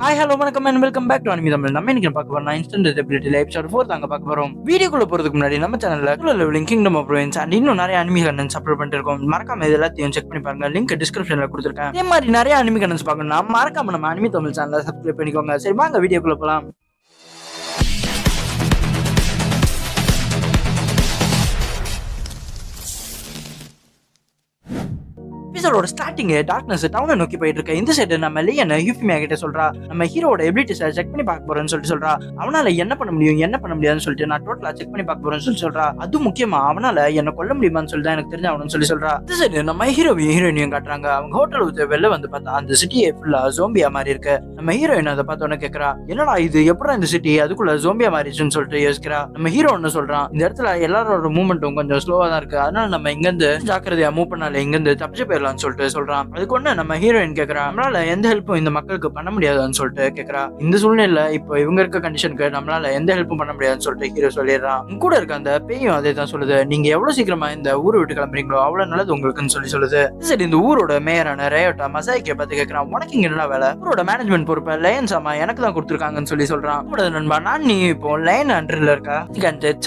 Hi hello வணக்கம் and welcome back to anime Tamil. நம்ம இன்னைக்கு பார்க்க போறோம் இன்ஸ்டன்ட் எபிலிட்டில எபிசோட் 4 தாங்க பார்க்க போறோம். வீடியோக்குள்ள போறதுக்கு முன்னாடி நம்ம சேனல்ல leveling kingdom of ruins and இன்னும் நிறைய அனிமி கண்டென்ட்ஸ் அப்லோட் பண்ணிட்டு இருக்கோம். மறக்காம இது எல்லாத்தையும் செக் பண்ணி பாருங்க. லிங்க் டிஸ்கிரிப்ஷன்ல கொடுத்திருக்கேன். இதே மாதிரி நிறைய அனிமி கண்டென்ட்ஸ் பார்க்கணும்னா மறக்காம நம்ம அனிமி தமிழ் சேனலை சப்ஸ்கிரைப் பண்ணிக்கோங்க. சரி வாங்க வீடியோக்குள்ள போலாம். எபிசோடோட ஸ்டார்டிங் டார்க்னஸ் டவுனை நோக்கி போயிட்டு இருக்க இந்த சைடு நம்ம லியன் யூஃபிமியா கிட்ட சொல்றா, நம்ம ஹீரோட எபிலிட்டிஸை செக் பண்ணி பார்க்க போறேன்னு சொல்றா. அவனால என்ன பண்ண முடியும் என்ன பண்ண முடியாதுன்னு சொல்லிட்டு நான் டோட்டலா செக் பண்ணி பார்க்க போறேன்னு சொல்றா. அது முக்கியமா அவனால என்ன கொல்ல முடியுமான்னு சொல்லிட்டு எனக்கு தெரிஞ்சவனு சொல்றா. இந்த சைடு நம்ம ஹீரோயினையும் காட்டுறாங்க. அவங்க ஹோட்டல் விட்டு வெளில வந்து பார்த்தா அந்த சிட்டியே ஃபுல்லா ஜோம்பியா மாதிரி இருக்கு. நம்ம ஹீரோயின் அதை பார்த்தோன்னு கேட்கறா, என்னடா இது எப்படா இந்த சிட்டி அதுக்குள்ள ஜோம்பியா மாறிச்சுன்னு சொல்லிட்டு யோசிக்கிறா. நம்ம ஹீரோ ஒன்னு சொல்றான், இந்த இடத்துல எல்லாரோட மூவ்மெண்ட்டும் கொஞ்சம் ஸ்லோவா தான் இருக்கு, அதனால நம்ம இங்க இருந்து ஜாக்கிரதையா மூவ் பண்ணால இங்க இருந்து தப்பிச்சு போயிடலாம் சொல்லிட்டு சொல்றான். அதுக்கு ஒண்ணு நம்ம ஹீரோயின் கேக்குறா, நம்மளால எந்த ஹெல்ப்பும் இந்த மக்களுக்கு பண்ண முடியாதுன்னு சொல்லிட்டு கேக்குறா. இந்த சூழ்நிலை இப்போ இவங்க இருக்க கண்டிஷனுக்கு நம்மளால எந்த ஹெல்ப்பும் பண்ண முடியாதுன்னு சொல்லிட்டு ஹீரோ சொல்லிடுறான். கூட இருக்க அந்த பேயும் அதே தான் சொல்லுது, நீங்க எவ்வளவு சீக்கிரமா இந்த ஊரை விட்டு கிளம்புறீங்களோ அவ்வளவு நல்லது உங்களுக்குன்னு சொல்லுது. சரி இந்த ஊரோட மேயரான ரேயோட்டா மசாய்க்கிய பார்த்து கேக்குறான், உனக்கு இங்க என்ன வேலை? ஊரோட மேனேஜ்மெண்ட் பொறுப்பை லயன்ஸ் அம்மா எனக்கு தான் கொடுத்துருக்காங்கன்னு சொல்றான். கூட நண்பா, நான் நீ இப்போ லைன் அண்டர்ல இருக்கா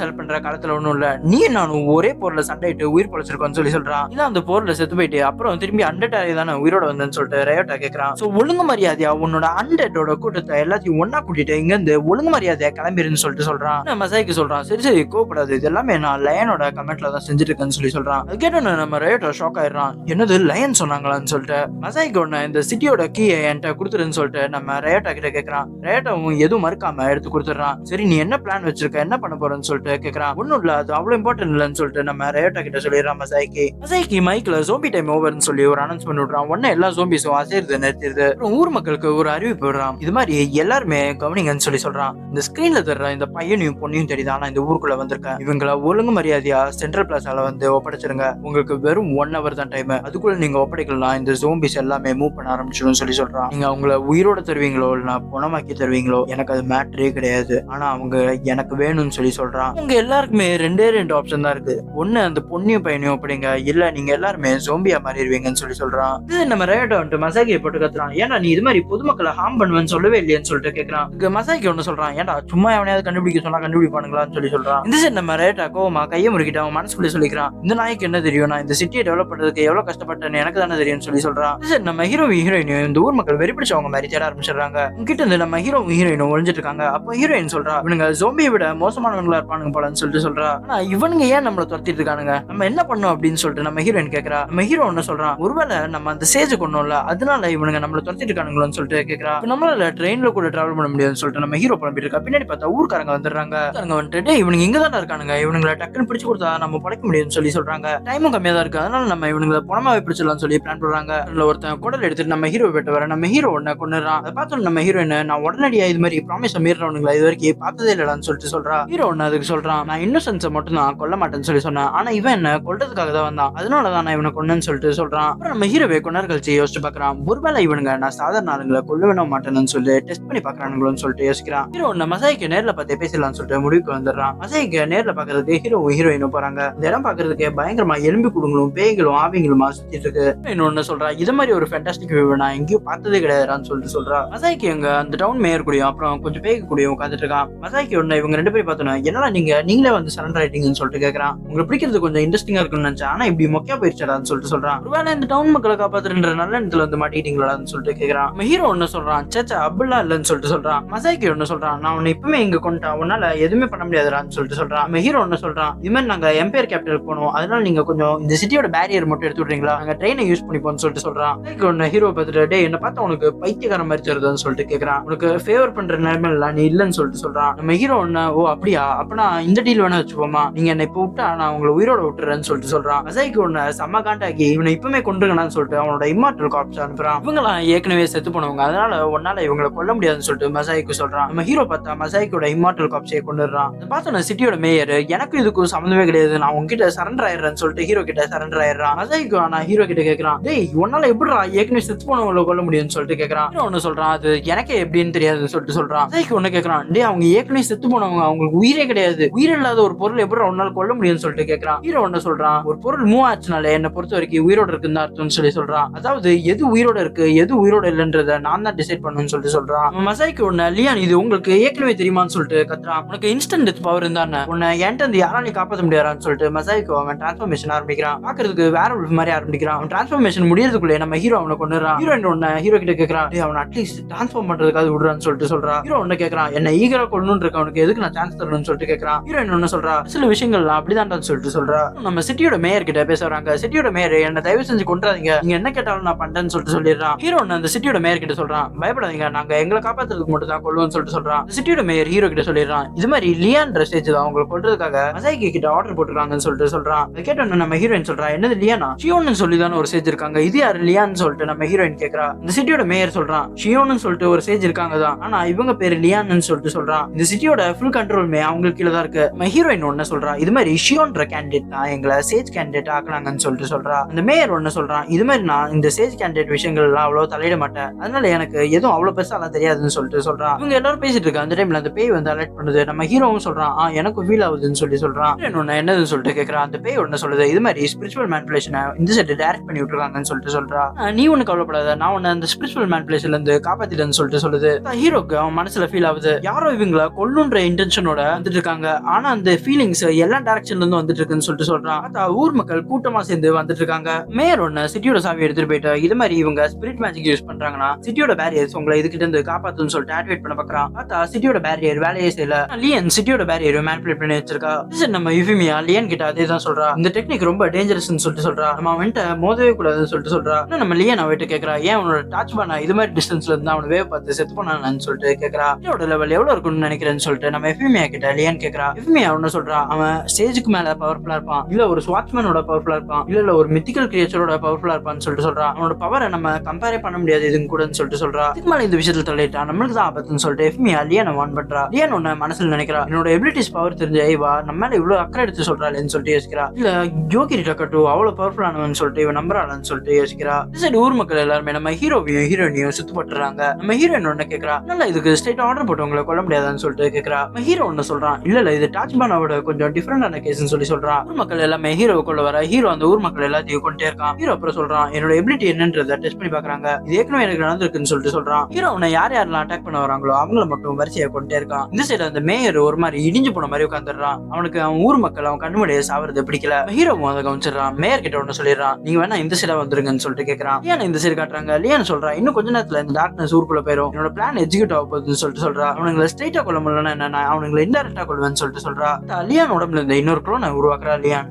செல் பண்ற காலத்துல ஒண்ணும் இல்ல, நீ நானும் ஒரே போர்ல சண்டையிட்டு உயிர் பொழைச்சிருக்கோம்னு சொல்றான். இதான் அந்த போர்ல செத்து போயிட்டு அப்புறம் திரும்பி அண்டர்டாரி தானே உயிரோட வந்தேன்னு சொல்லிட்டு ரேயோட்டா கேட்கறான். சோ ஒழுங்கு மரியாதையா உன்னோட அண்டர்டோட கூட்டத்தை எல்லாத்தையும் ஒன்னா கூட்டிட்டு இங்க இருந்து ஒழுங்கு மரியாதையா கிளம்பிருன்னு சொல்லிட்டு சொல்றான். மசாய்க்கு சொல்றான், சரி சரி கோபப்படாது, இது எல்லாமே நான் லயனோட கமெண்ட்ல தான் செஞ்சுட்டு இருக்கேன்னு சொல்றான். அது கேட்டோன்னு நம்ம ரேயோட்டா ஷாக் ஆயிடுறான், என்னது லயன் சொன்னாங்களான்னு சொல்லிட்டு. மசாய்க்கு ஒண்ணு இந்த சிட்டியோட கீயை என்கிட்ட கொடுத்துருன்னு சொல்லிட்டு நம்ம ரேயோட்டா கிட்ட கேட்கறான். ரேயோட்டாவும் எதுவும் மறுக்காம எடுத்து கொடுத்துறான். சரி நீ என்ன பிளான் வச்சிருக்க, என்ன பண்ண போறன்னு சொல்லிட்டு கேட்கறான். ஒன்னும் இல்ல, அது அவ்வளவு இம்பார்ட்டன்ட் இல்லன்னு சொல்லிட்டு நம்ம ரேயோட்டா கிட்ட சொல்லிடுறான். மசாய்க்கு மைக்ல ஜோம்பி டைம் ஓவர்னு சொல்லி ஒரு அனௌன்ஸ்மெண்ட் விடுறான். உடனே எல்லா ஜோம்பிஸும் அசைறது நிறுத்திடுது. ஊர் மக்களுக்கு ஒரு அறிவிப்பு விடுறான், இது மாதிரி எல்லாருமே கவனிங்கன்னு சொல்றான். இந்த ஸ்கிரீன்ல தர்ற இந்த பையனையும் பொண்ணையும் தெரியுது, ஆனா இந்த ஊருக்குள்ள வந்திருக்கேன், இவங்களை ஒழுங்கு மரியாதையா சென்ட்ரல் பிளாஸால வந்து ஒப்படைச்சிருங்க, உங்களுக்கு வெறும் 1 hour தான் டைம், அதுக்குள்ள நீங்க ஒப்படைக்கலாம் இந்த ஜோம்பிஸ் எல்லாமே மூவ் பண்ண ஆரம்பிச்சிடும் சொல்றான். நீங்க அவங்கள உயிரோட தருவீங்களோ இல்ல பணமாக்கி தருவீங்களோ எனக்கு அது மேட்டரே கிடையாது, ஆனா அவங்க எனக்கு வேணும்னு சொல்றான். உங்க எல்லாருக்குமே ரெண்டே 2 ஆப்ஷன் தான் இருக்கு, ஒண்ணு அந்த பொண்ணையும் பையனையும் ஒப்படைங்க, இல்ல நீங்க எல்லாருமே ஜோம்பியா மாறிடுவீங்கன்னு சொல்றான். இது நம்ம ரேயோட்டா வந்துட்டு மசாகியை போட்டு கத்துறான், ஏன்னா நீ இது மாதிரி பொதுமக்களை ஹார்ம் பண்ணுவேன்னு சொல்லவே இல்லையன்னு சொல்லிட்டு கேட்கறான். மசாகி ஒண்ணு சொல்றான், ஏன்டா சும்மா எவனையாவது கண்டுபிடிக்க சொன்னா கண்டுபிடிப்பானுங்களான்னு சொல்றான். இந்த சைடு நம்ம ரேயோட்டா கோவமா கையை முறுக்கிட்டு அவன் மனசுக்குள்ளே சொல்லிக்கிறான், இந்த நாய்க்கு என்ன தெரியும், நான் இந்த சிட்டியை டெவலப் பண்றதுக்கு எவ்வளவு கஷ்டப்பட்டேன்னு எனக்கு தானே தெரியும்னு சொல்றான். இந்த சைடு நம்ம ஹீரோயினும் இந்த ஊர் மக்கள் வெறி பிடிச்சவங்க மாதிரி தேட ஆரம்பிச்சிடுறாங்க. உங்ககிட்ட இருந்து நம்ம ஹீரோயினும் ஒழிஞ்சிட்டு இருக்காங்க. அப்போ ஹீரோயின் சொல்றா, இவனுங்க ஜோம்பியை விட மோசமானவங்களா இருப்பானுங்க போலன்னு சொல்றா. ஆனா இவனுங்க ஏன் நம்மள துரத்திட்டு இருக்கானுங்க, நம்ம என்ன பண்ணோம் அப்படின்னு சொல்லிட்டு நம்ம ஹீரோயின் கேட்கறா. நம்ம ஹீரோ ஒன்னு சொல்றான், ஒருவேளை நம்ம அந்த சேஜ் கொண்டோம்ல அதனால இவனுங்க நம்மள துரத்திட்டு இருக்கானுங்களோன்னு சொல்லிட்டு கேட்கறா. நம்மளால ட்ரெயின்ல கூட டிராவல் பண்ண முடியாதுன்னு சொல்லிட்டு நம்ம ஹீரோ புலம்பிட்டு இருக்கா. பின்னாடி பார்த்தா ஊர்க்காரங்க வந்துடுறாங்க. அவங்க வந்துட்டு இவனுங்க இங்க தான் இருக்கானுங்க, இவனுங்களை டக்குன்னு பிடிச்சு கொடுத்தா நம்ம படைக்க முடியும்னு சொல்றாங்க. டைமும் கம்மியா தான் இருக்கு, அதனால நம்ம இவனுங்களை பணமாவே பிடிச்சிடலாம்னு சொல்லி பிளான் பண்றாங்க. அதுல ஒருத்தன் குடல் எடுத்துட்டு நம்ம ஹீரோ வெட்ட வர நம்ம ஹீரோ ஒன்ன கொண்டுறான். அதை பார்த்தோம் நம்ம ஹீரோயின், நான் உடனடியா இது மாதிரி ப்ராமிஸ் மீறவனுங்களை இது வரைக்கும் பார்த்ததே இல்லடான்னு சொல்றா. ஹீரோ ஒன்னு அதுக்கு சொல்றான், நான் இன்னசென்ஸை மட்டும் தான் கொல்ல மாட்டேன்னு சொன்னேன், ஆனா இவன் என்ன கொல்றதுக்காக தான் வந்தான், அதனாலதான் நான் இவனை கொன்னேன்னு சொல்றான். அப்புறம் நம்ம ஹீரோவே கொண்டார் கழிச்சு யோசிச்சு பாக்குறான், ஒருவேளை இவனுங்க நான் சாதாரண ஆளுங்களை கொல்ல வேண மாட்டேன்னு சொல்லி டெஸ்ட் பண்ணி பாக்குறானுங்களோன்னு சொல்லிட்டு யோசிக்கிறான். ஹீரோ ஒன்னு மசாய்க்கு நேர்ல பார்த்து பேசலாம்னு சொல்லிட்டு முடிவுக்கு வந்துடுறான். மசாய்க்கு நேர்ல பாக்குறதுக்கு ஹீரோயினும் போறாங்க. இந்த இடம் பாக்குறதுக்கு பயங்கரமா எலும்பு குடுங்களும் பேய்களும் ஆவிங்களுமா சுத்திட்டு இருக்கு. இன்னொன்னு சொல்றா, இது மாதிரி ஒரு ஃபேண்டாஸ்டிக் வியூ நான் எங்கேயும் பார்த்ததே கிடையாதுன்னு சொல்றா. மசாய்க்கு எங்க அந்த டவுன் மேயர் கூடயும் அப்புறம் கொஞ்சம் பேய்க்கு கூடயும் உட்காந்துட்டு இருக்கான். மசாய்க்கு ஒண்ணு இவங்க 2 பேரும் பார்த்தோன்னா, என்னடா நீங்களே வந்து சரண்டர் ஆயிட்டீங்கன்னு சொல்லிட்டு கேட்கறான். உங்களுக்கு பிடிக்கிறது கொஞ்சம் இன்ட்ரெஸ்டிங்கா இருக்குன்னு நினைச்சேன், ஆனா இப்படி மொக்கையா போயிடுச்சாடான்னு சொல்றான். ஒருவேளை இந்த டவுன் மக்களை காப்பாத்துற நல்ல இடத்துல வந்து மாட்டிக்கிட்டீங்களான்னு சொல்லிட்டு கேட்கறான். ஹீரோ ஒன்னு சொல்றான், சேச்சா அப்படிலாம் இல்லன்னு சொல்றான். மசாய்க்கு ஒன்னு சொல்றான், நான் உன்னை இப்பவுமே இங்க கொண்டுட்டா உன்னால எதுவுமே பண்ண முடியாதுடான்னு சொல்றான். ஹீரோ ஒன்னு சொல்றான், இது மாதிரி நாங்க எம்பையர் கேபிட்டல் போனோம், அதனால நீங்க கொஞ்சம் இந்த சிட்டியோட பேரியர் மட்டும் எடுத்து விடுறீங்களா, நாங்க ட்ரெயினை யூஸ் பண்ணிப்போம்னு சொல்றான். ஒன்னு ஹீரோ பார்த்துட்டு, டே என்ன பார்த்தா உனக்கு பைத்தியக்கார மாதிரி தருதுன்னு சொல்லிட்டு கேட்கறான். உனக்கு ஃபேவர் பண்ற நிலைமையில நீ இல்லன்னு சொல்றான். நம்ம ஹீரோ ஒன்னு, ஓ அப்படியா, அப்பனா இந்த டீல் வேணா வச்சுப்போமா, நீங்க என்ன இப்ப விட்டா நான் உங்களை உயிரோட விட்டுறேன்னு சொல்றான். மசாய்க்கு ஒன்னு செம்ம காண்டாக்கி இவனை இப்பவுமே கொண்டுங்கன்னு சொல்லிட்டு அவனோட இம்மார்டல் காப்ஸ் அனுப்புறான். இவங்களாம் ஏற்கனவே செத்து போனவங்க, அதனால உன்னால இவங்களை கொல்ல முடியாதுன்னு சொல்லிட்டு மசாய்க்கு சொல்றான். நம்ம ஹீரோ பார்த்தா மசாய்க்கோட இம்மார்டல் காப்ஸையை கொண்டுறான். பார்த்தோன்னா சிட்டியோட மேயர், எனக்கு இதுக்கும் சம்மந்தமே கிடையாது, நான் உங்ககிட்ட சரண்டர் ஆயிடுறேன்னு சொல்லிட்டு ஹீரோ கிட்ட சரண்டர் ஆயிடுறான். மசாய்க்கு நான் ஹீரோ கிட்ட கேட்கறான், டேய் உன்னால எப்படிடா ஏற்கனவே செத்து போனவங்களை கொல்ல முடியும்னு சொல்லிட்டு கேட்கறான். ஹீரோ ஒன்னு சொல்றான், அது எனக்கே எப்படின்னு தெரியாதுன்னு சொல்றான். மசாய்க்கு ஒன்னு கேட்கறான், டே அவங்க ஏற்கனவே செத்து போனவங்க, அவங்களுக்கு உயிரே கிடையாது, உயிர் இல்லாத ஒரு பொருள் எப்படி உன்னால கொல்ல முடியும்னு சொல்லிட்டு கேட்கறான். ஹீரோ ஒன்னு சொல்றான், ஒரு பொருள் மூவ் ஆச்சுனால என்ன பொறுத்த வரைக்கும் உயிரோட இருக்குன்னு அர்த்தம்னு சொல்றான். அதாவது எது உயிரோட இருக்கு எது உயிரோட இல்லன்றத நான் தான் டிசைட் பண்ணணும்னு சொல்றான். மசாய்க்கு உன்ன லியான் இது உங்களுக்கு ஏற்கனவே தெரியுமான்னு சொல்லிட்டு கத்துறான். உனக்கு இன்ஸ்டன்ட் டெத் பவர் இருந்தானே உன்னை என்கிட்ட இருந்து யாராலையும் காப்பாற்ற முடியாதான்னு சொல்லிட்டு மசாய்க்கு அவன் டிரான்ஸ்ஃபர்மேஷன் ஆரம்பிக்கிறான். பாக்குறதுக்கு வேற ஒரு மாதிரி ஆரம்பிக்கிறான். அவன் டிரான்ஸ்ஃபர்மேஷன் முடியறதுக்குள்ளே நம்ம ஹீரோ அவனை கொண்டுறான். ஹீரோயின் ஒன்னு ஹீரோ கிட்ட கேக்குறான், அவன் அட்லீஸ்ட் டிரான்ஸ்ஃபார்ம் பண்றதுக்காக விடுறான்னு சொல்றான். ஹீரோ ஒன்னு கேக்குறான், என்ன ஈகரா கொள்ளணும்னு இருக்க அவனுக்கு எதுக்கு நான் சான்ஸ் தரணும்னு சொல்லிட்டு கேக்குறான். ஹீரோயின் ஒன்னு சொல்றா, சில விஷயங்கள்லாம் அப்படிதான் சொல்றா. நம்ம சிட்டியோட மேயர் கிட்ட பேசுறாங்க. சிட்டியோட மேயர் என்ன தயவு செஞ்சு கொண்டாதீங்க, நீங்க என்ன கேட்டாலும் நான் பண்றேன்னு சொல்லிடுறான். ஹீரோ அந்த சிட்டியோட மேயர் கிட்ட சொல்றான், பயப்படாதீங்க நாங்க எங்களை காப்பாத்துறதுக்கு மட்டும் தான் கொள்ளுவோம்னு சொல்றான். சிட்டியோட மேயர் ஹீரோ கிட்ட சொல்லிடுறான், இது மாதிரி லியான் ஸ்டேஜ் தான் அவங்களை கொல்றதுக்காக மசாய்க்கு கிட்ட ஆர்டர் போட்டுருக்காங்கன்னு சொல்றான். அதை கேட்ட நம்ம ஹீரோயின் சொல்றா, என்னது லியானா? ஷியோன்னு சொல்லிதான ஒரு ஸ்டேஜ் இருக்காங்க, இது யாரு லியான்னு சொல்லிட்டு நம்ம ஹீரோயின் கேக்குறா. இந்த சிட்டியோட மேயர் சொல்றான், ஷியோன்னு சொல்லிட்டு ஒரு ஸ்டேஜ் இருக்காங்க தான், ஆனா இவங்க பேரு லியான்னு சொல்றான். இந்த சிட்டியோட ஃபுல் கண்ட்ரோலுமே அவங்களுக்கு கீழே தான் இருக்கு. நம்ம ஹீரோயின் ஒன்னு சொல்றா, இது மாதிரி ஷியோன்ற கேண்டிடேட் தான் எங்களை சேஜ் கேண்டிடேட் ஆக்குனாங்கன்னு சொல்றா. அந்த மேயர் ஒன்னு சொல்றான், இது மாதிரி நான் இந்த சேஜ் கேண்டிடேட் விஷயங்கள் எல்லாம் அவ்வளவு தலையிட மாட்டேன், அதனால எனக்கு எதுவும் அவ்வளவு பெருசா தெரியாதுன்னு சொல்றான். இவங்க எல்லாரும் பேசிட்டு இருக்காங்க. அந்த டைம்ல அந்த பேய் வந்து அலர்ட் பண்ணுது. நம்ம ஹீரோவும் சொல்றான், எனக்கு ஃபீல் ஆகுதுன்னு சொல்றான். என்னதுன்னு சொல்லிட்டு கேக்குறான். அந்த பேய் ஒன்னு சொல்லுது, இது மாதிரி ஸ்பிரிச்சுவல் மேனிபுலேஷனை இந்த சைடு டைரக்ட் பண்ணி விட்டுருக்காங்கன்னு சொல்றா. நீ ஒண்ணு கவலைப்படாத, நான் உன்னை அந்த ஸ்பிரிச்சுவல் மேனிபுலேஷன்ல இருந்து காப்பாத்திட்டேன்னு சொல்லுது. ஹீரோக்கு அவன் மனசுல ஃபீல் ஆகுது, யாரோ இவங்கள கொல்லுன்ற இன்டென்ஷனோட வந்துட்டு இருக்காங்க, ஆனா அந்த ஃபீலிங்ஸ் எல்லா டைரக்ஷன்ல இருந்து வந்துட்டு இருக்குன்னு சொல்றான். ஊர் மக்கள் கூட்டமா சேர்ந்து வந்துட்டு இருக்காங்க. மேயர் ஒன்னு சிட்டியோட சாவி எடுத்துட்டு போயிட்டு, இது மாதிரி இவங்க ஸ்பிரிட் மேஜிக் யூஸ் பண்றாங்கன்னா சிட்டியோட பேரியர்ஸ் உங்களை இதுகிட்ட இருந்து காப்பாத்துன்னு சொல்லிட்டு ஆக்டிவேட் பண்ண பாக்குறான். பார்த்தா சிட்டியோட பேரியர் வேலையே செய்யல. லியன் சிட்டியோட பேரியர் மேனிபுலேட் பண்ணி வச்சிருக்கா. நம்ம யுஃபிமியா லியன் கிட்ட அதே தான் சொல்றா, இந்த டெக்னிக் ரொம்ப டேஞ்சரஸ்னு சொல்றா. நம்ம அவன்கிட்ட மோதவே கூடாதுன்னு சொல்றா. நம்ம லியன் அவன்கிட்ட கேக்குறா, ஏன் அவனோட டாச் பண்ணா இது மாதிரி டிஸ்டன்ஸ்ல இருந்தா அவனை வேவ் பார்த்து செத்து போனான்னு சொல்லிட்டு கேக்குறா. இதோட லெவல் எவ்வளவு இருக்கும்னு நினைக்கிறேன்னு சொல்லிட்டு நம்ம யுஃபிமியா கிட்ட லியன் கேக்குறா. யுஃபிமியா ஒன்னு சொல்றா, அவன் ஸ்டேஜுக்கு மேல பவர்ஃபுல்லா இருப்பான், இல்ல ஒரு ஸ்வாட்ச்மேனோட பவர்ஃபுல்லா இருப்பான், இல்ல ஒரு மித்திக்கல் கிரியேச்சரோட பவர்ஃபுல்லா இருப்பான்னு சொல்றா. அவனோட பவரை நம்ம கம்பேரே பண்ண முடியாது இதுன்னு கூட சொல்றா. இதுக்கு மேல இந்த விஷயத்துல தலையிட்டா நம்மளுக்கு தான் ஆபத்துன்னு சொல்லிட்டு எஃப்மியா லியனை வார்ன் பண்றா. லியன் ஒன்னு மனசுல நினைக்கிறா, என்னோட எபிலிட்டிஸ் பவர் தெரிஞ்ச ஐவா நம்ம மேல இவ்வளவு அக்கறை எடுத்து சொல்றாளேன்னு சொல்லிட்டு யோசிக்கிறா. இல்ல யோகிரி டக்கட்டு அவ்வளவு பவர்ஃபுல்லானவன்னு சொல்லிட்டு இவன் நம்புறாளான்னு சொல்லிட்டு யோசிக்கிறா. சரி ஊர் மக்கள் எல்லாருமே நம்ம ஹீரோவையும் ஹீரோயினையும் சுத்து போட்டுறாங்க. நம்ம ஹீரோயின் ஒன்னு கேக்குறா, நல்லா இதுக்கு ஸ்ட்ரைட் ஆர்டர் போட்டு உங்களை கொல்ல முடியாதான்னு சொல்லிட்டு கேக்குறா. நம்ம ஹீரோ ஒன்னு சொல்றான், இல்ல இது டாச்பானாவோட கொஞ்சம் டிஃபரெண்டான கேஸ்ன்னு சொல்றான். ஊர் மக்கள் எல்லாமே ஹீரோவை கொள்ள வர ஹீரோ அந்த ஊர் மக்கள் எல்லாத்தையும் கொண்டே இருக்கான். ஹீரோ அப்புறம் சொல்றான், என்னோட எபிலிட்டி என்னன்றதை டெஸ்ட் பண்ணி பாக்குறாங்க, இது ஏற்கனவே எனக்கு நடந்திருக்குன்னு சொல்றான். ஹீரோ அவனை யார் யாரெல்லாம் அட்டாக் பண்ண வராங்களோ அவங்கள மட்டும் வரிசையா கொண்டே இருக்கான். இந்த சைடு அந்த மேயர் ஒரு மாதிரி இடிஞ்சு போன மாதிரி உட்காந்துடுறான். அவனுக்கு அவன் ஊர் மக்கள் அவன் கண்ணுமடியை சாவறது பிடிக்கல. ஹீரோவும் அதை கவனிச்சிடறான். மேயர் கிட்ட ஒன்னு சொல்லிடுறான், நீங்க வேணா இந்த சைடா வந்துருங்கன்னு சொல்லிட்டு கேட்கறான். லியான் இந்த சைடு காட்டுறாங்க. லியான் சொல்றான், இன்னும் கொஞ்ச நேரத்துல இந்த டார்க்னஸ் ஊருக்குள்ள போயிடும், என்னோட பிளான் எக்ஸிக்யூட் ஆக போகுதுன்னு சொல்றா. அவனுங்களை ஸ்ட்ரைட்டா கொள்ள முடியலன்னா என்ன, அவனுங்களை இன்டைரக்டா கொள்வேன்னு சொல்றா. லியான் உடம்புல இருந்து இன்னொரு குளோனை உருவாக்குறா லியான்.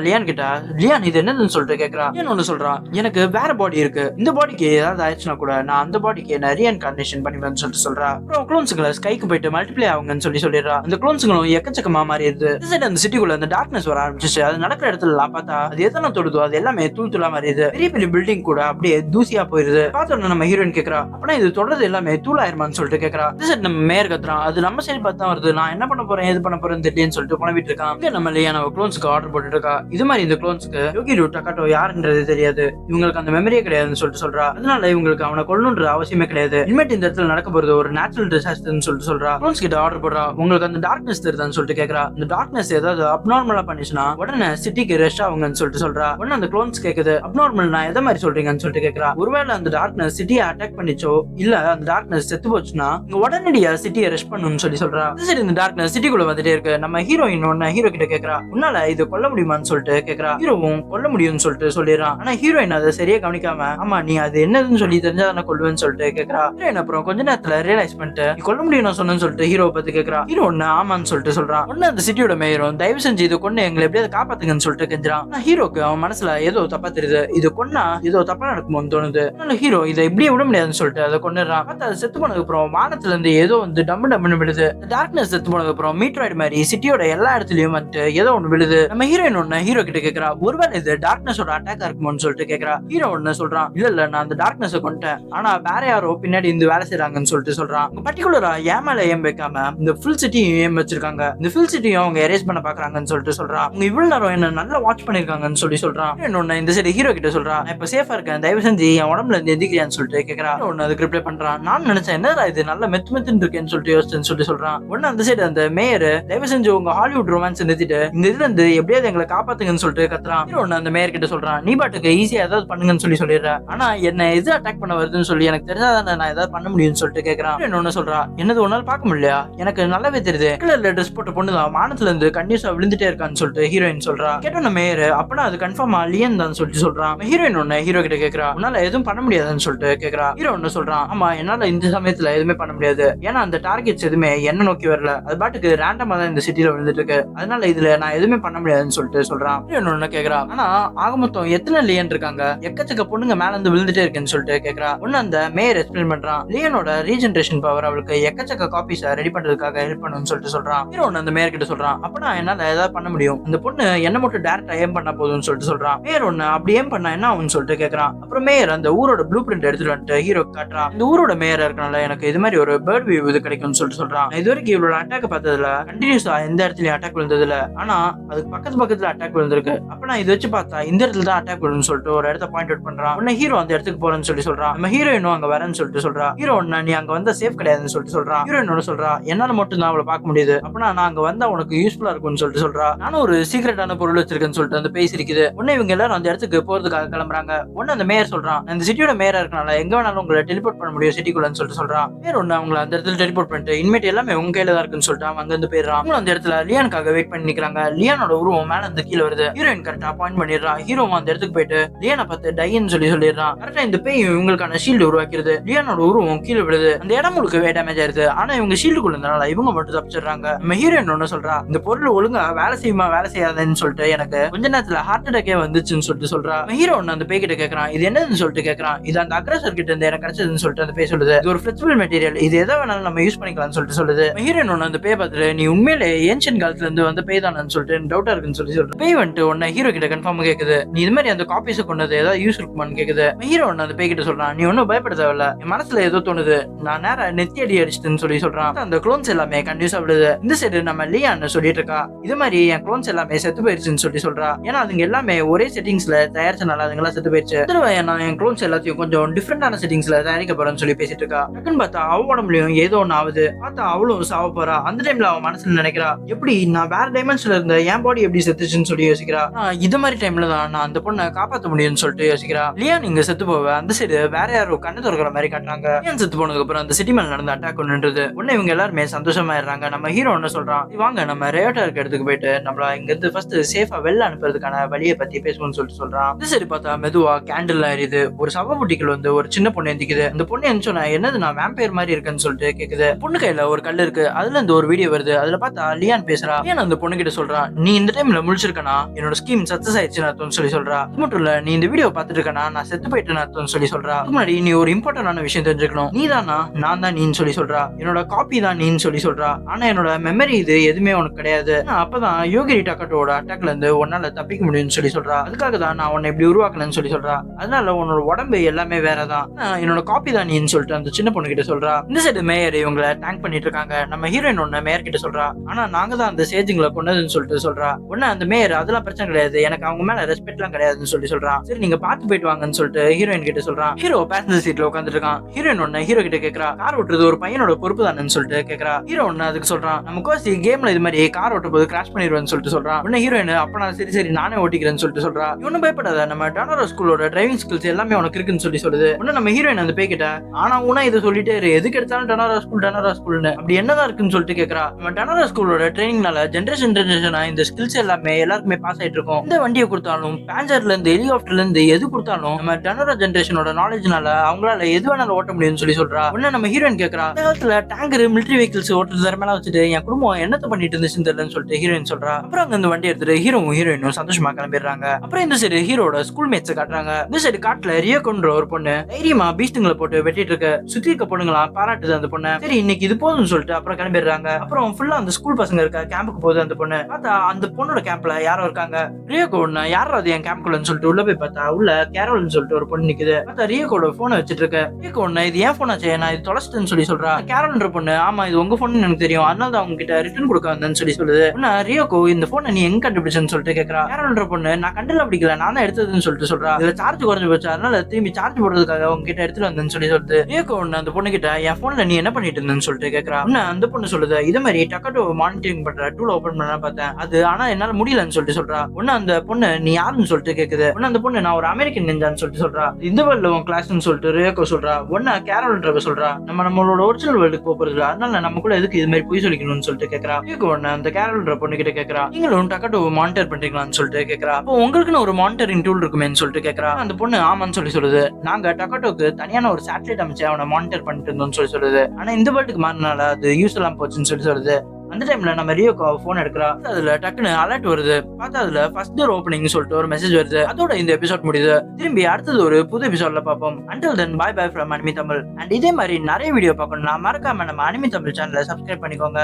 லியான் கிட்ட லியான் இது என்னதுன்னு சொல்லிட்டு கேட்கறா. லியான் ஒன்னு சொல்றான், எனக்கு வேற பாடி இருக்கு, இந்த பாடிக்கு ஏதாவது ஆயிடுச்சுன்னா கூட நான் அந்த பாடிக்கு என்ன ரீஇன்கார்னேஷன் பண்ணிவேன்னு சொல்றா. அப்புறம் குளோன்ஸுங்களை ஸ்கைக்கு போயிட்டு மல்டிப்ளை ஆகுங்கன்னு சொல்லிடுறா. அந்த குளோன்ஸுங்களும் எக்கச்சக்கமா மாறிடுது. அந்த சிட்டிக்குள்ள அந்த டார்க்னஸ் வர ஆரம்பிச்சிச்சு. அது நடக்கிற இடத்துல எல்லாம் பார்த்தா அது எத்தனை தொடுதோ அது எல்லாமே தூள் தூளா மாறிடுது. பெரிய பெரிய பில்டிங் கூட அப்படியே தூசியா போயிருது. பார்த்தோன்னு நம்ம ஹீரோயின் கேக்குறா, அப்படின்னா இது தொடர்றது எல்லாமே தூளாயிருமான்னு சொல்லிட்டு கேக்குறா. நம்ம மேயர் கத்துறான், அது நம்ம சைடு பார்த்தா வருது, நான் என்ன பண்ண போறேன் எது பண்ண போறேன்னு தெரியலன்னு சொல்லிட்டு புலம்பிட்டு இருக்கான். நம்ம லியான் குளோன்ஸ்க்கு ஆர்டர் போட்டுட்டு இருக்கா. இது மாதிரி இந்த குளோன்ஸ்க்கு யோகி டக்காட்டோ யாருன்றது தெரியாது, இவங்களுக்கு அந்த மெமரியே கிடையாதுன்னு சொல்றா. அதனால இவங்களுக்கு அவனை கொல்லணுன்ற அவசியமே கிடையாது, இனிமேட்டு இந்த இடத்துல நடக்க போறது ஒரு நேச்சுரல் டிசாஸ்டர்னு சொல்றா. குளோன்ஸ் கிட்ட ஆர்டர் போடுறா, உங்களுக்கு அந்த டார்க்னஸ் தெரியுதான்னு சொல்லிட்டு கேக்குறா. இந்த டார்க்னஸ் ஏதாவது அப்நார்மலா பண்ணிச்சுன்னா உடனே சிட்டிக்கு ரெஸ்ட் ஆகுங்கன்னு சொல்றா. உடனே அந்த குளோன்ஸ் கேக்குது, அப்நார்மல்னா எதை மாதிரி சொல்றீங்கன்னு சொல்லிட்டு கேக்குறா. ஒருவேளை அந்த டார்க்னஸ் சிட்டியை அட்டாக் பண்ணிச்சோ இல்ல அந்த டார்க்னஸ் செத்து போச்சுன்னா உடனடியா சிட்டியை ரெஸ்ட் பண்ணணும்னு சொல்றா. சரி இந்த டார்க்னஸ் சிட்டிக்குள்ள வந்துட்டே இருக்கு. நம்ம ஹீரோயின் ஒன்னு ஹீரோ கிட்ட கேக்குறா, உன்னால இது கொல்ல முடியுமான்னு சொல்லிட்டு கேக்குறா. ஹீரோவும் கொல்ல முடியும்னு சொல்லிட்டு சொல்லிடுறான். ஆனா ஹீரோயின் அதை சரியா கவனிக்காம, ஆமா நீ அது என்னதுன்னு சொல்லி தெரிஞ்சாதான கொல்லுவேன்னு சொல்லிட்டு கேக்குறா. ஹீரோயின் அப்புறம் கொஞ்ச நேரத்துல ரியலைஸ் பண்ணிட்டு நீ கொல்ல முடியும் நான் சொன்னேன்னு சொல்லிட்டு ஹீரோ பத்தி கேக்குறா. ஹீரோ ஒன்னு ஆமான்னு சொல்லிட்டு சொல்றான். ஒன்னு அந்த சிட்டியோட மேயரும் தயவு செஞ்சு இது கொண்டு எங்களை எப்படியாவது காப்பாத்துங்கன்னு சொல்லிட்டு கெஞ்சுறான். ஹீரோக்கு அவன் மனசுல ஏதோ தப்பா தெரியுது, இது கொன்னா ஏதோ தப்பா நடக்குமோன்னு தோணுது. ஹீரோ இதை இப்படியே விட முடியாதுன்னு சொல்லிட்டு அதை கொண்டுறான். அது செத்து போனதுக்கு அப்புறம் வானத்துல இருந்து ஏதோ வந்து டம்மு டம்முன்னு விழுது. டார்க்னஸ் செத்து போனதுக்கு அப்புறம் மீட்ராய்டு மாதிரி சிட்டியோட எல்லா இடத்துலயும் வந்துட்டு ஏதோ ஒண்ணு விழுது. நம்ம ஹீரோயின் ஒன்னு ஹீரோ கிட்ட கேக்குறா, ஒருவேளை இது டார்க்னஸோட அட்டாக்கா இருக்குமோன்னு சொல்லிட்டு கேக்குறா. ஹீரோ ஒன்னு சொல்றான், இல்ல நான் அந்த டார்க்னஸ் கொண்டேன், ஆனா வேற யாரோ பின்னாடி இந்த வேலை செய்யறாங்கன்னு சொல்லிட்டு சொல்றான். பர்டிகுலரா ஏன் மேல ஏம் வைக்காம இந்த ஃபுல் சிட்டியும் ஏம் வச்சிருக்காங்க, இந்த ஃபுல் சிட்டியும் அவங்க எரேஸ் பண்ண பாக்குறாங்கன்னு சொல்லிட்டு சொல்றான். அவங்க இவ்வளவு நேரம் என்ன நல்லா வாட்ச் பண்ணிருக்காங்கன்னு சொல்றான். இன்னொன்னு இந்த சைடு ஹீரோ கிட்ட சொல்றான், நான் இப்ப சேஃபா இருக்கேன், தயவு செஞ்சு என் உடம்புல இருந்து எந்திரிக்கிறியான்னு சொல்லிட்டு கேக்குறா. ஒன்னு அதுக்கு ரிப்ளை பண்றான், நான் நினைச்சேன் என்னடா இது நல்ல மெத்து மெத்துன்னு இருக்கேன்னு சொல்லிட்டு யோசிச்சேன்னு சொல்றான். ஒன்னு அந்த சைடு அந்த மேயர் தயவு செஞ்சு உங்க ஹாலிவுட் ரொமான்ஸ் நிறுத்திட்டு இந்த இதுல இருந்து எப்படியாவது எங்களை காப்பாத்துங்கன்னு சொல்லிட்டு கத்துறான். ஒன்னு அந்த மேயர் கிட்ட சொல்றான், சொல்றான். நீ பாட்டுக்கு ஈஸியா ஏதாவது பண்ணுங்கன்னு சொல்லிடுற. ஆனா என்ன எது அட்டாக் பண்ண வருதுன்னு சொல்லி எனக்கு தெரிஞ்சாதான் நான் ஏதாவது பண்ண முடியும்னு சொல்லிட்டு கேக்குறான். என்ன சொல்றா, என்னது உன்னால பார்க்க முடியலையா? எனக்கு நல்லாவே தெரியுது, கலர்ல ட்ரெஸ் போட்ட பொண்ணுதான் வானத்துல இருந்து கண்டிப்பா விழுந்துட்டே இருக்கான்னு சொல்லிட்டு ஹீரோயின் சொல்றா. கேட்டோம் மேயர், அப்பனா அது கன்ஃபார்மா லியன் தான் சொல்லிட்டு சொல்றான். ஹீரோயின் ஒண்ணு ஹீரோ கிட்ட கேக்குறா, உன்னால எதுவும் பண்ண முடியாதுன்னு சொல்லிட்டு கேக்குறா. ஹீரோ ஒண்ணு சொல்றான், ஆமா என்னால இந்த சமயத்துல எதுவுமே பண்ண முடியாது, ஏன்னா அந்த டார்கெட்ஸ் எதுவுமே என்ன நோக்கி வரல, அது பாட்டுக்கு ரேண்டமா தான் இந்த சிட்டில விழுந்துட்டு இருக்கு, அதனால இதுல நான் எதுவுமே பண்ண முடியாதுன்னு சொல்லிட்டு சொல்றான். ஹீரோயின் ஒண்ணு கேக்குறா, ஆனா ஆக மொத்தம் எத்தனை லியன் இருக்காங்க, எக்கச்சக்க பொண்ணுங்க மேல இருந்து விழுந்துட்டே இருக்குன்னு சொல்லிட்டு கேக்குறா. ஒன்னு அந்த மேயர் எக்ஸ்பிளைன் பண்றான், லியனோட ரீஜெனரேஷன் பவர் அவளுக்கு எக்கச்சக்க காப்பீஸ் ரெடி பண்றதுக்காக ஹெல்ப் பண்ணுன்னு சொல்லிட்டு சொல்றான். ஹீரோ ஒண்ணு அந்த மேயர் கிட்ட சொல்றான், அப்பனா என்னால ஏதாவது பண்ண முடியும், இந்த பொண்ணு என்ன மட்டும் டைரக்டா ஏம் பண்ணா போதும்னு சொல்லிட்டு சொல்றான். மேயர் ஒண்ணு அப்படி ஏம் பண்ணா என்ன ஆகும்னு சொல்லிட்டு கேக்குறான். அப்புறம் மேயர் அந்த ஊரோட ப்ளூ பிரிண்ட் எடுத்துட்டு வந்துட்டு ஹீரோ காட்டுறான். இந்த ஊரோட மேயரா இருக்கனால எனக்கு இது மாதிரி ஒரு பேர்ட் வியூ இது கிடைக்கும்னு சொல்லிட்டு சொல்றான். இது வரைக்கும் இவளோட அட்டாக் பார்த்ததுல கண்டினியூஸா எந்த இடத்துலயும் அட்டாக் விழுந்ததுல, ஆனா அதுக்கு பக்கத்துல அட்டாக் விழுந்திருக்கு, அப்ப நான் இதை வச்சு பார்த்தா இந்த இடத்துல தான் அட்டாக் விழுன்னு சொல்லிட்டு ஒரு இடத்த பாயிண்ட் அவுட் பண்றான். உடனே ஹீரோ அந்த இடத்துக்கு போறேன்னு சொல்லி சொல்றான். நம்ம ஹீரோயினும் அங்க வரேன்னு சொல்லிட்டு சொல்றா. ஹீரோ ஒண்ணு நீ அங்க வந்தா சேஃப் கிடையாதுன்னு சொல்லிட்டு சொல்றான். ஹீரோயின் ஒண்ணு சொல்றா, என்னால மட்டும் தான் அவளை பார்க்க முடியுது, அப்பனா நான் அங்க வந்தா உனக்கு யூஸ்ஃபுல்லா இருக்கும்னு சொல்லிட்டு சொல்றா. நானும் ஒரு சீக்கிரட்டான பொருள் வச்சிருக்கேன்னு சொல்லிட்டு அந்த பேசி இருக்குது. உடனே இவங்க எல்லாரும் அந்த இடத்துக்கு போறதுக்காக கிளம்புறாங்க. ஒன்னு அந்த மேயர் சொல்றான், இந்த சிட்டியோட மேயரா இருக்கனால எங்க வேணாலும் உங்களை டெலிபோர்ட் பண்ண முடியும் சிட்டிக்குள்ளன்னு சொல்லிட்டு சொல்றான். மேயர் ஒண்ணு அவங்களை அந்த இடத்துல டெலிபோர்ட் பண்ணிட்டு இனிமேட் எல்லாமே உங்க கையில தான் இருக்குன்னு சொல்லிட்டு அவங்க அங்க இருந்து போயிடுறான். அவங்க அந்த இடத்துல லியானுக்காக வெயிட் பண்ணி நிக்கிறாங்க. லியானோட உருவம் மேல இருந்து கீழே வருது. ஹீரோயின் கரெக்டா பாயிண்ட் பண்ணிடுறா. ஹீரோவும் அந்த இடத்துக்கு போயிட்டு லியானை பார்த்து டைன்னு சொல்லிடுறான். கரெக்டா இந்த பேய் இவங்களுக்கான ஷீல்டு உருவாக்கிறது. லியானோட உருவம் கீழே விடுது. அந்த இடம் முழுக்கவே டேமேஜ் ஆயிருது. ஆனா இவங்க ஷீல்டுக்குள்ள இருந்தனால இவங்க மட்டும் தப்பிச்சிடுறாங்க. நம்ம ஹீரோயின் ஒண்ணு சொல்றா, இந்த பொருள் ஒழுங்கா வேலை செய்யுமா வேலை செய்யாதுன்னு சொல்லிட்டு எனக்கு கொஞ்ச நேரத்துல ஹார்ட் அட்டாக்கே வந்துச்சுன்னு சொல்லிட்டு சொல்றா. ஹீரோ ஒண்ணு அந்த பேய் கிட்ட கேக்குறான், இது என்னன்னு சொல்லிட்டு கேக்குறான். இது அந்த அக்ரஸர் கிட்ட இருந்து எனக்கு கிடைச்சதுன்னு சொல்லிட்டு அந்த பேய் சொல்லுது. இது ஒரு ஃபிளெக்சிபிள் மெட்டீரியல், இது எதை வேணாலும் நம்ம யூஸ் பண்ணிக்கலாம்னு சொல்லிட்டு சொல்லுது. ஹீரோயின் ஒண்ணு அந்த பேய் பார்த்துட்டு, நீ உண்மையிலே ஏன்ஷியன் காலத்துல இருந்து வந்து பேய் தானு சொல்லிட்டு டவுட்டா இருக்குன்னு சொல்லி சொல்றேன். பேய் வந்துட்டு உடனே ஹீரோ கிட்ட கன்ஃபார்ம் கேக்குது, நீ இது மாதிரி அந்த காப்பீஸ் கொண்டது ஏதாவது யூஸ் இருக்குமான்னு கேக்குது. ஹீரோ ஒண்ணு அந்த பேய் கிட்ட சொல்றான், நீ ஒன்னும் பயப்பட தேவையில்ல, என் மனசுல ஏதோ தோணுது, நான் நேரா நெத்தி அடி அடிச்சிட்டுன்னு சொல்லி சொல்றான். அந்த குளோன்ஸ் எல்லாமே கண்டிப்பா விடுது. இந்த சைடு நம்ம லியான்னு சொல்லிட்டு இருக்கா, இது மாதிரி என் குளோன்ஸ் எல்லாமே செத்து போயிருச்சுன்னு சொல்லி சொல்றா. ஏன்னா அதுங்க எல்லாமே ஒரே செட்டிங்ஸ்ல தயாரிச்சனால அதுங்க எல்லாம் செத்து போயிருச்சு. நான் என் குளோன்ஸ் எல்லாத்தையும் கொஞ்சம் டிஃபரெண்டான செட்டிங்ஸ்ல தயாரிக்க போறேன்னு சொல்லி பேசிட்டு இருக்கா. டக்குன்னு பார்த்தா அவ உடம்புலயும் ஏதோ ஒண்ணு ஆகுது. பார்த்தா அவளும் சாவ போறா. அந்த டைம்ல அவன் மனசுல நினைக்கிறா, எப்படி நான் வேற டைமென்ஷன்ல இருந்த என் பாடி எப்படி செத்துச்சுன்னு சொல்லி யோசிக்கிறா. இது மாதிரி டைம்ல தான் நான் அந்த பொண்ணை காப்பாற்ற முடியும்னு சொல்லிட்டு யோசிக்கிறா. லியான் இங்க செத்து போவ அந்த சைடு வேற யாரோ கண்ணு திறக்கிற மாதிரி காட்டுறாங்க. லியான் செத்து போனதுக்கு அப்புறம் அந்த சிட்டி மேல நடந்த அட்டாக் ஒன்றுன்றது உடனே இவங்க எல்லாருமே சந்தோஷமாயிடுறாங்க. நம்ம ஹீரோ என்ன சொல்றான், வாங்க நம்ம ரேட்டா இருக்க இடத்துக்கு போயிட்டு நம்மள இங்க இருந்து ஃபர்ஸ்ட் சேஃபா வெளில அனுப்புறதுக்கான வழியை பத்தி பேசுவோம்னு சொல்லிட்டு சொல்றான். இந்த சைடு பார்த்தா மெதுவா கேண்டில் எரியுது. ஒரு சவ புட்டிகள் வந்து ஒரு சின்ன பொண்ணு எந்திக்குது. அந்த பொண்ணு என்ன என்னது நான் வேம்பயர் மாதிரி இருக்குன்னு சொல்லிட்டு கேக்குது. பொண்ணு கையில ஒரு கல் இருக்கு. அதுல இருந்து ஒரு வீடியோ வருது. அதுல பார்த்தா லியான் பேசுறா. லியான் அந்த பொண்ணு கிட்ட சொல்றா, நீ இந்த டைம்ல முழிச்சிருக்கனா என்னோட ஸ்கீம் சக்சஸ் ஆயிடுச்சுன்னு அர்த்தம்னு சொல்லி சொல்றா. அது மட்டும் இல்ல, நீ இந்த வீடியோ பார்த்துட்டு இருக்கனா நான் செத்து போயிட்டேன்னு அர்த்தம்னு சொல்லி சொல்றா. முன்னாடி நீ ஒரு இம்பார்ட்டன்டான விஷயம் தெரிஞ்சுக்கணும், நீ தானா நான் தான் நீன்னு சொல்லி சொல்றா. என்னோட காப்பி தான் நீன்னு சொல்லி சொல்றா. ஆனா என்னோட மெமரி இது எதுவுமே உனக்கு கிடையாது. அப்பதான் யோகிரி டக்கட்டோட அட்டாக்ல இருந்து உன்னால தப்பிக்க முடியும்னு சொல்லி சொல்றா. அதுக்காக தான் நான் உன்னை இப்படி உருவாக்கலன்னு சொல்லி சொல்றா. அதனால உன்னோட உடம்பு எல்லாமே வேறதான், என்னோட காப்பி தான் நீன்னு சொல்லிட்டு அந்த சின்ன பொண்ணு கிட்ட சொல்றா. இந்த சைடு மேயர் இவங்களை டேங்க் பண்ணிட்டு இருக்காங்க. நம்ம ஹீரோயின் ஒண்ணு மேயர் கிட்ட சொல்றா, ஆனா நாங்க தான் அந்த சேஜிங்களை கொண்டதுன்னு சொல்லிட்டு சொல்றா. உடனே அந்த மேயர் அதெல்லாம் பிரச்சனை கிடையாது, எனக்கு அவங்க மேல ரெஸ்பெக்ட் எல்லாம் கிடையாதுன்னு சொல்லி சொல்றான். சரி நீங்க பாத்து போயிட்டு வாங்கன்னு சொல்லிட்டு ஹீரோயின் கிட்ட சொல்றான். ஹீரோ பேசஞ்சர் சீட்ல உட்காந்துட்டு இருக்கான். ஹீரோயின் ஒண்ணு ஹீரோ கிட்ட கேக்குறா, கார் ஓட்டுறது ஒரு பையனோட பொறுப்பு தானேன்னு சொல்லிட்டு கேக்குறா. ஹீரோ ஒண்ணு அதுக்கு சொல்றான், நம்ம கோசி கேம்ல இது மாதிரி கார் ஓட்டும் போது கிராஷ் பண்ணிடுவேன்னு சொல்லிட்டு சொல்றான். உடனே ஹீரோயின் அப்ப நான் சரி நானே ஓட்டிக்கிறேன்னு சொல்லிட்டு சொல்றா. இவனும் பயப்படாத, நம்ம டானரோ ஸ்கூலோட டிரைவிங் ஸ்கில்ஸ் எல்லாமே உனக்கு இருக்குன்னு சொல்லி சொல்லுது. உடனே நம்ம ஹீரோயின் அந்த பேய் கிட்ட, ஆனா உனா இதை சொல்லிட்டே எதுக்கு எடுத்தாலும் டனாரா ஸ்கூல்னு அப்படி என்னதான் இருக்குன்னு சொல்லிட்டு கேக்குறா. நம்ம டனாரா ஸ்கூலோட ட்ரைனிங்னால ஜெனரேஷனா இந்த ஸ்கில்ஸ் எல்லாமே எல்லாருக்குமே பாஸ் ஆயிட்டு இருக்கும். இந்த வண்டியை கொடுத்தாலும் பேஞ்சர்ல இருந்து ஹெலிகாப்டர்ல இருந்து எது கொடுத்தாலும் நம்ம டனாரா ஜெனரேஷனோட நாலேஜ்னால அவங்களால எது வேணாலும் ஓட்ட முடியும்னு சொல்லி சொல்றா. உடனே நம்ம ஹீரோயின் கேக்குறா, இந்த காலத்துல டேங்கர் மிலிட்டரி வெஹிக்கிள்ஸ் ஓட்டுறது திறமையெல்லாம் வச்சுட்டு என் குடும்பம் என்னத்த பண்ணிட்டு இருந்துச்சுன்னு தெரியலன்னு சொல்லிட்டு ஹீரோயின் சொல்றா. அப்புறம் அங்க இந்த வண்டி எடுத்துட்டு ஹீரோயினும் சந்தோஷமா கிளம்பிடுறாங்க. அப்புறம் இந்த சைடு ஹீரோட ஸ்கூல் மேட்ஸ் காட்டுறாங்க. இந்த சைடு காட்டுல ரியோகோன்ற ஒரு பொண்ணு தைரியமா பீஸ்டுங்களை போட்டு வெட்டிட்டு இருக்கு. சுத்தி இருக்க பொண்ணுங்களா பாராட்டுது அந்த பொண்ணு. சரி இன்னைக்கு இது போதும்னு சொல்லிட்டு அப்புறம் கிளம்பிடுறாங்க. அப்புறம் ஃபுல்லா அந்த ஸ்கூல் பசங்க இருக்க கேம்புக்கு போகுது அந்த பொண்ணு. பார்த்தா அந்த பொண்ணோட கேம்ப்ல யாரோ இருக்காங்க. ரியோகோ ஒண்ணு யாரோ அது என் கேம்ப்குள்ளன்னு சொல்லிட்டு உள்ள போய் பார்த்தா உள்ள கேரோல்னு சொல்லிட்டு ஒரு பொண்ணு நிக்குது. பார்த்தா ரியோகோட போனை வச்சிட்டு இருக்கு. ரியோகோ ஒண்ணு இது ஏன் போன் ஆச்சு, நான் இது தொலைச்சிட்டேன்னு சொல்லி சொல்றா. கேரோல்ன்ற பொண்ணு, ஆமா இது உங்க போன் எனக்கு தெரியும், அதனால தான் அவங்க கிட்ட ரிட்டர்ன் கொடுக்க வந்தேன்னு சொல்லி சொல்லுது. ரியோகோ இந்த போனை நீ எங்க கண்டுபிடிச்சன்னு சொல்லிட்டு கேக்குறா. கேரோல்ன்ற பொண்ணு, நான் கண்டுல பிடிக்கல, நான் தான் எடுத்ததுன்னு சொல்லிட்டு சொல்றா. இதுல சார்ஜ் குறைஞ்சு போச்சு, அதனால திரும்பி சார்ஜ் போடுறதுக்காக அவங்க கிட்ட எடுத்துட்டு வந்தேன்னு சொல்லி சொல்லுது. ரியோகோ ஒண்ணு அந்த பொண்ணு கிட்ட, என் போன்ல நீ என்ன பண்ணிட்டு இருந்தேன்னு சொல்லிட்டு கேக்குறா. அந்த பொண்ணு சொல்லுது, இது மாதிரி டக்கட்டோ மானிட்டரிங் பண்ற டூல் ஓபன் பண்ண பார்த்தேன், அது ஆனா என்னால முடியலன்னு சொல்லிட்டு சொல்றா. அந்த பொண்ணு, நீ யாருன்னு சொல்லிட்டு கேக்குது. உடனே அந்த பொண்ணு நான் ஒரு அமெரிக்கன் நிஞ்சான்னு சொல்லிட்டு சொல்றா. இந்த வேர்ல்ட்ல உன் கிளாஸ்ன்னு சொல்லிட்டு ரியோகோ சொல்றா. உடனே கேரல்ன்றவ சொல்றா நம்மளோட ஒரிஜினல் வேர்ல்டுக்கு போறது இல்ல, அதனால நம்ம கூட எதுக்கு இது மாதிரி பொய் சொல்லிக்கணும்னு சொல்லிட்டு கேக்குறா. ரியோகோ உடனே அந்த கேரல்ன்ற பொண்ணு கிட்ட கேக்குறா, நீங்களும் டக்கட்டோ மானிட்டர் பண்றீங்களான்னு சொல்லிட்டு கேக்குறா. அப்போ உங்களுக்குன்னு ஒரு மானிட்டரிங் டூல் இருக்குமேன்னு சொல்லிட்டு கேக்குறா. அந்த பொண்ணு ஆமான்னு சொல்லி சொல்லுது. நாங்க டக்கட்டோக்கு தனியான ஒரு சேட்டலைட் அமைச்சு அவனை மானிட்டர் பண்ணிட்டு இருந்தோம்னு சொல்லி சொல்லுது. ஆனா இந்த வேர்ல்டுக்கு மாறினால அது யூஸ் எல்லாம் போச்சுன்னு சொல்லி சொல்லுது. அந்த டைம்ல நம்ம ரியோகோ போன் எடுக்கிறா. அதுல டக்குன்னு அலர்ட் வருது. பார்த்தா அதுல ஃபர்ஸ்ட் டோர் ஓபனிங் சொல்லிட்டு ஒரு மெசேஜ் வருது. அதோட இந்த எபிசோட் முடியுது. திரும்பி அடுத்தது ஒரு புது எபிசோட்ல பார்ப்போம். Until then bye bye from anime Tamil. And இதே மாதிரி நிறைய வீடியோ பார்க்கணும்னா மறக்காம நம்ம அனிமி தமிழ் சேனலை சப்ஸ்கிரைப் பண்ணிக்கோங்க.